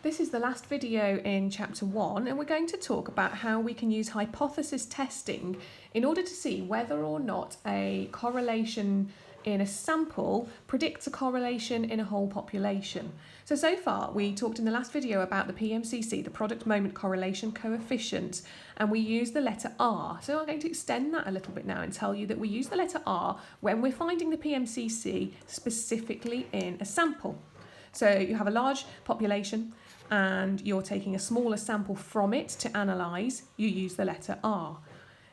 This is the last video in chapter 1, and we're going to talk about how we can use hypothesis testing in order to see whether or not a correlation in a sample predicts a correlation in a whole population. So far we talked in the last video about the PMCC, the product moment correlation coefficient, and we used the letter R. So I'm going to extend that a little bit now and tell you that we use the letter R when we're finding the PMCC specifically in a sample. So you have a large population and you're taking a smaller sample from it to analyse, you use the letter R.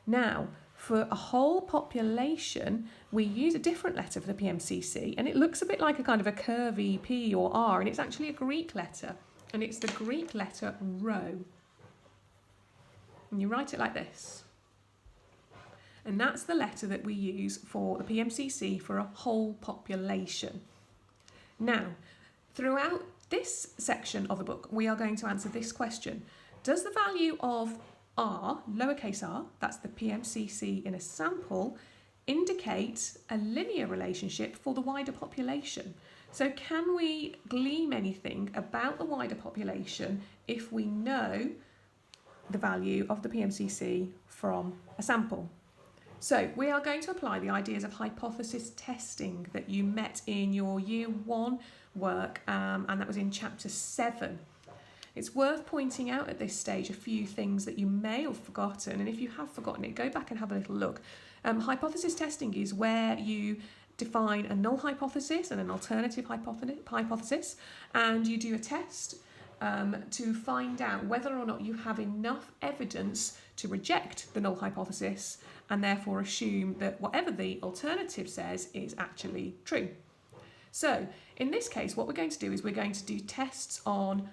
Now, for a whole population, we use a different letter for the PMCC, and it looks a bit like a kind of a curvy P or R, and it's actually a Greek letter, and it's the Greek letter rho. And you write it like this. And that's the letter that we use for the PMCC for a whole population. Now, throughout this section of the book, we are going to answer this question. Does the value of R, lowercase r, that's the PMCC in a sample, indicate a linear relationship for the wider population? So can we glean anything about the wider population if we know the value of the PMCC from a sample? So we are going to apply the ideas of hypothesis testing that you met in your year 1 work, and that was in chapter 7. It's worth pointing out at this stage a few things that you may have forgotten, and if you have forgotten it, go back and have a little look. Hypothesis testing is where you define a null hypothesis and an alternative hypothesis, and you do a test to find out whether or not you have enough evidence to reject the null hypothesis and therefore assume that whatever the alternative says is actually true. So in this case, what we're going to do is we're going to do tests on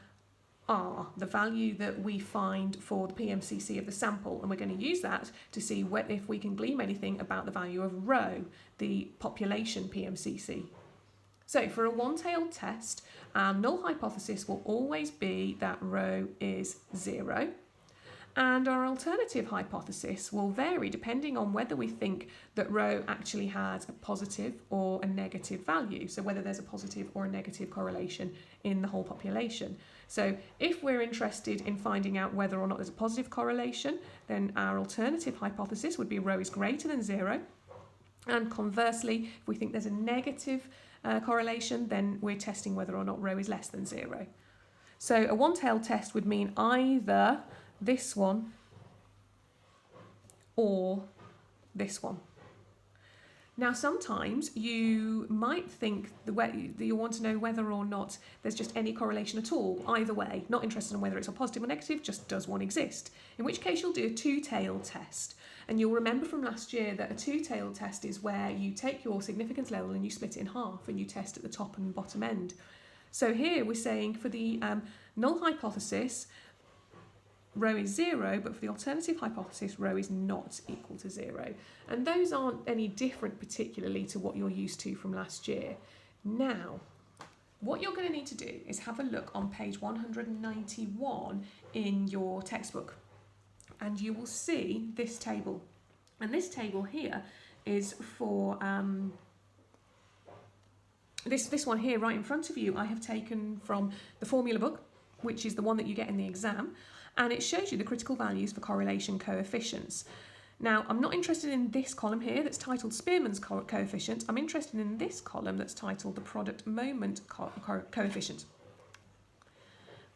R, the value that we find for the PMCC of the sample, and we're going to use that to see if we can glean anything about the value of rho, the population PMCC. So for a one-tailed test, our null hypothesis will always be that rho is 0, and our alternative hypothesis will vary depending on whether we think that rho actually has a positive or a negative value, so whether there's a positive or a negative correlation in the whole population. So if we're interested in finding out whether or not there's a positive correlation, then our alternative hypothesis would be rho is greater than 0, and conversely, if we think there's a negative correlation, then we're testing whether or not rho is less than 0. So a one-tailed test would mean either this one or this one. Now, sometimes you might think that you want to know whether or not there's just any correlation at all, either way, not interested in whether it's a positive or negative, just does one exist, in which case you'll do a two-tailed test. And you'll remember from last year that a two-tailed test is where you take your significance level and you split it in half and you test at the top and bottom end. So here we're saying for the null hypothesis, rho is 0, but for the alternative hypothesis, rho is not equal to 0. And those aren't any different particularly to what you're used to from last year. Now, what you're going to need to do is have a look on page 191 in your textbook, and you will see this table. And this table here is for this one here right in front of you I have taken from the formula book, which is the one that you get in the exam, and it shows you the critical values for correlation coefficients. Now, I'm not interested in this column here that's titled Spearman's coefficient. I'm interested in this column that's titled the product moment coefficient.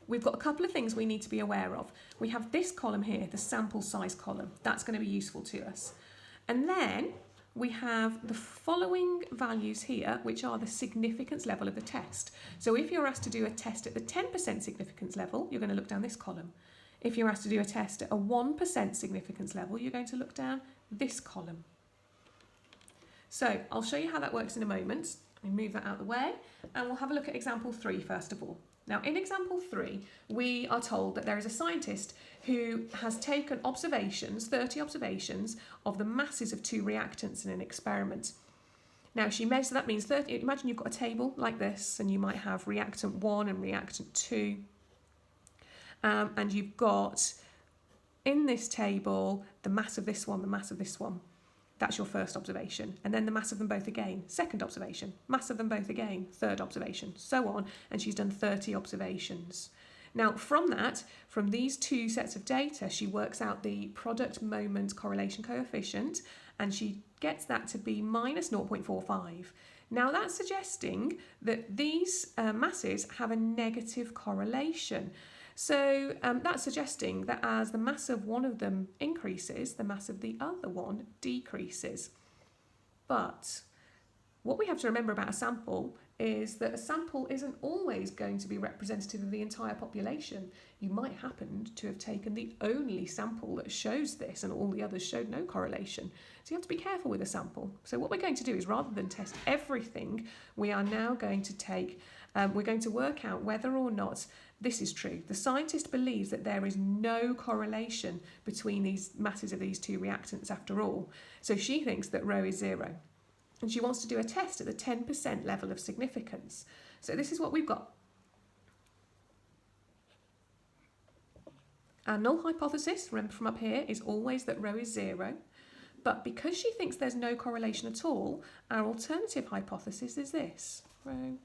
We've got a couple of things we need to be aware of. We have this column here, the sample size column. That's going to be useful to us. And then we have the following values here, which are the significance level of the test. So if you're asked to do a test at the 10% significance level, you're going to look down this column. If you're asked to do a test at a 1% significance level, you're going to look down this column. So I'll show you how that works in a moment. Let me move that out of the way, and we'll have a look at example 3 first of all. Now, in example 3, we are told that there is a scientist who has taken observations, 30 observations, of the masses of 2 reactants in an experiment. Now, she measures, so that means 30, imagine you've got a table like this, and you might have reactant 1 and reactant 2. And you've got, in this table, the mass of this one, the mass of this one. That's your first observation. And then the mass of them both again. Second observation. Mass of them both again. Third observation. So on. And she's done 30 observations. Now, from these two sets of data, she works out the product moment correlation coefficient, and she gets that to be minus 0.45. Now, that's suggesting that these masses have a negative correlation. So that's suggesting that as the mass of one of them increases, the mass of the other one decreases. But what we have to remember about a sample is that a sample isn't always going to be representative of the entire population. You might happen to have taken the only sample that shows this and all the others showed no correlation. So you have to be careful with a sample. So what we're going to do is, rather than test everything, we are now going to we're going to work out whether or not this is true. The scientist believes that there is no correlation between these masses of these two reactants after all. So she thinks that rho is 0. And she wants to do a test at the 10% level of significance. So this is what we've got. Our null hypothesis, remember from up here, is always that rho is 0. But because she thinks there's no correlation at all, our alternative hypothesis is this. Rho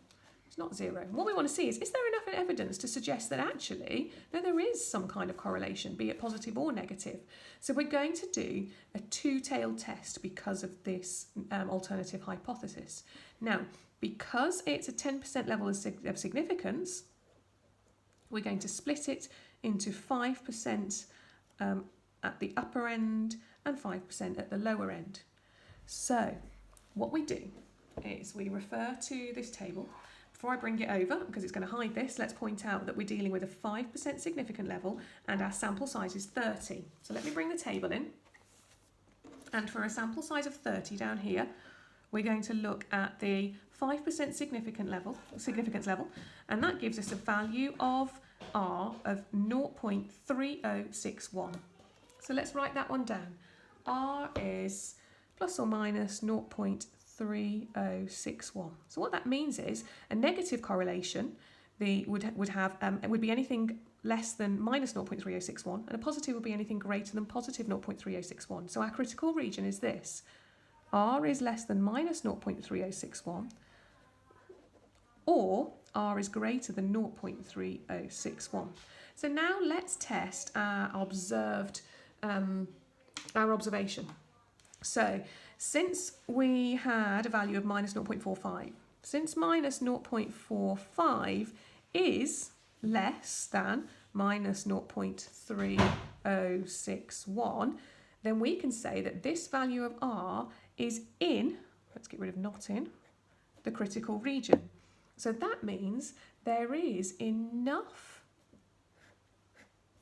is not 0. And what we want to see is there enough evidence to suggest that actually, no, there is some kind of correlation, be it positive or negative. So we're going to do a two-tailed test because of this alternative hypothesis. Now, because it's a 10% level of significance, we're going to split it into 5% at the upper end and 5% at the lower end. So what we do is we refer to this table. Before I bring it over, because it's going to hide this, let's point out that we're dealing with a 5% significant level and our sample size is 30. So let me bring the table in. And for a sample size of 30 down here, we're going to look at the 5% significance level, and that gives us a value of R of 0.3061. So let's write that one down. R is plus or minus 0.3061. So what that means is a negative correlation would be anything less than minus 0.3061, and a positive would be anything greater than positive 0.3061. So our critical region is this. R is less than minus 0.3061, or R is greater than 0.3061. So now let's test our observation. So since we had a value of minus 0.45, since minus 0.45 is less than minus 0.3061, then we can say that this value of R is in, let's get rid of not in, the critical region. So that means there is enough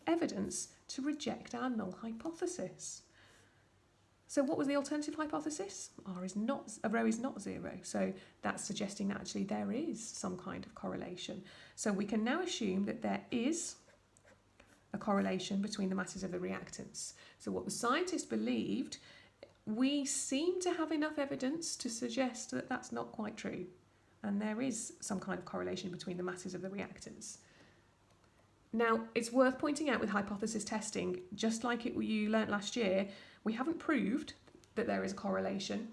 evidence to reject our null hypothesis. So what was the alternative hypothesis? Rho is not 0. So that's suggesting that actually there is some kind of correlation. So we can now assume that there is a correlation between the masses of the reactants. So what the scientists believed, we seem to have enough evidence to suggest that that's not quite true. And there is some kind of correlation between the masses of the reactants. Now, it's worth pointing out with hypothesis testing, just like you learnt last year, we haven't proved that there is a correlation.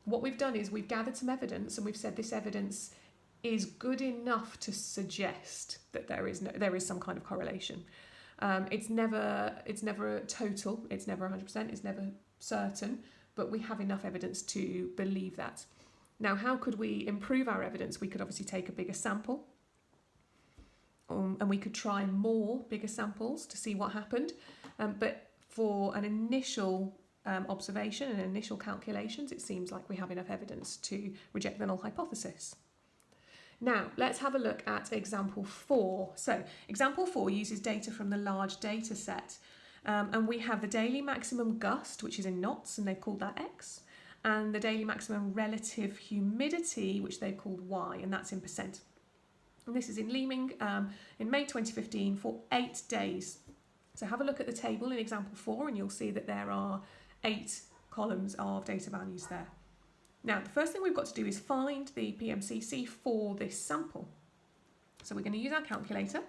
What we've done is we've gathered some evidence and we've said this evidence is good enough to suggest that there is some kind of correlation. It's never total, it's never 100%, it's never certain, but we have enough evidence to believe that. Now, how could we improve our evidence? We could obviously take a bigger sample, and we could try more bigger samples to see what happened. But for an initial observation and initial calculations, it seems like we have enough evidence to reject the null hypothesis. Now, let's have a look at example 4. So, example 4 uses data from the large data set. And we have the daily maximum gust, which is in knots, and they've called that X, and the daily maximum relative humidity, which they've called Y, and that's in percent. And this is in Leeming in May 2015 for 8 days. So have a look at the table in example 4 and you'll see that there are 8 columns of data values there. Now, the first thing we've got to do is find the PMCC for this sample. So we're going to use our calculator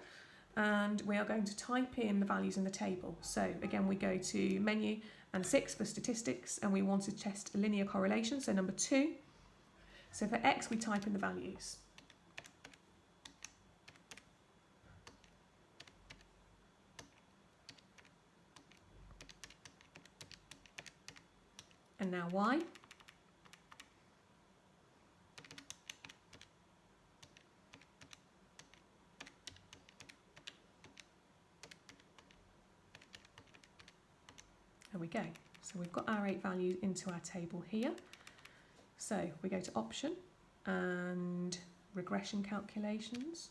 and we are going to type in the values in the table. So again, we go to menu and 6 for statistics, and we want to test a linear correlation, so number 2. So for X, we type in the values. and now y. There we go. So we've got our 8 values into our table here. So we go to option and regression calculations.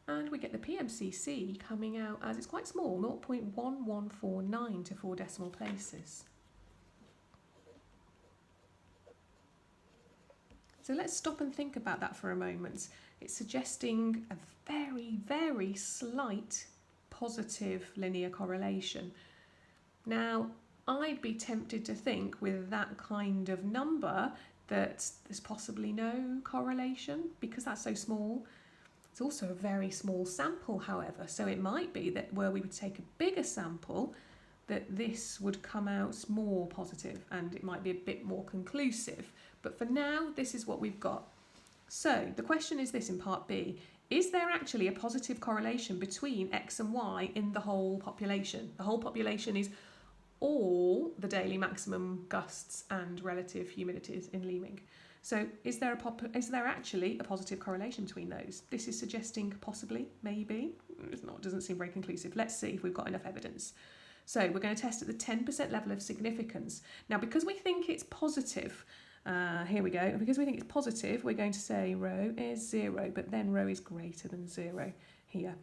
And we get the PMCC coming out as, it's quite small, 0.1149 to 4 decimal places. So let's stop and think about that for a moment. It's suggesting a very, very slight positive linear correlation. Now, I'd be tempted to think with that kind of number that there's possibly no correlation because that's so small. It's also a very small sample, however, so it might be that where we would take a bigger sample, that this would come out more positive and it might be a bit more conclusive. But for now, this is what we've got. So the question is this in part B: is there actually a positive correlation between X and Y in the whole population? The whole population is all the daily maximum gusts and relative humidities in Leeming. So is there actually a positive correlation between those? This is suggesting possibly, maybe. It's not, doesn't seem very conclusive. Let's see if we've got enough evidence. So we're going to test at the 10% level of significance. Now, because we think it's positive, here we go. Because we think it's positive, we're going to say rho is 0, but then rho is greater than 0 here.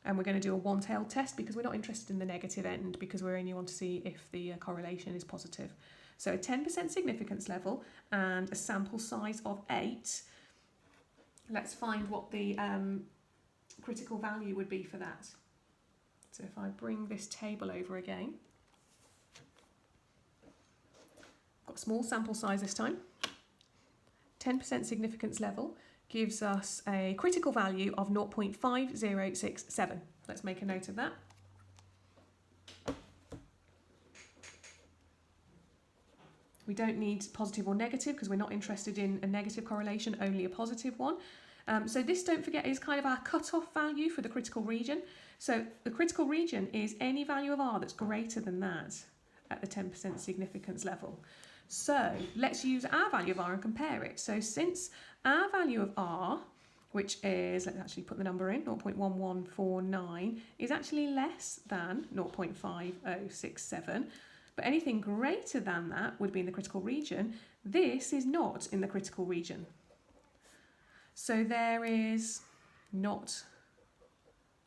And we're going to do a one-tailed test because we're not interested in the negative end, because we only want to see if the correlation is positive. So a 10% significance level and a sample size of 8. Let's find what the critical value would be for that. So if I bring this table over again, got a small sample size this time. 10% significance level gives us a critical value of 0.5067. Let's make a note of that. We don't need positive or negative because we're not interested in a negative correlation, only a positive one. So this, don't forget, is kind of our cut-off value for the critical region. So the critical region is any value of R that's greater than that at the 10% significance level. So let's use our value of R and compare it. So since our value of R, which is, let's actually put the number in, 0.1149, is actually less than 0.5067, but anything greater than that would be in the critical region. This is not in the critical region. So there is not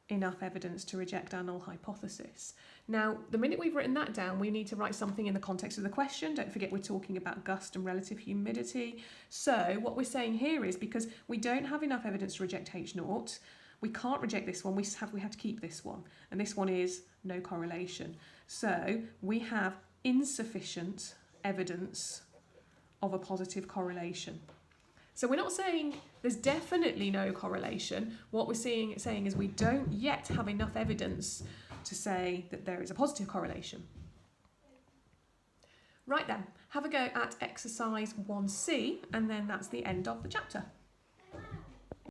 enough evidence to reject our null hypothesis. Now, the minute we've written that down, we need to write something in the context of the question. Don't forget we're talking about gust and relative humidity. So what we're saying here is, because we don't have enough evidence to reject H0, we can't reject this one, we have to keep this one. And this one is no correlation. So we have insufficient evidence of a positive correlation. So we're not saying there's definitely no correlation. What we're saying is we don't yet have enough evidence to say that there is a positive correlation. Right then, have a go at exercise 1C, and then that's the end of the chapter.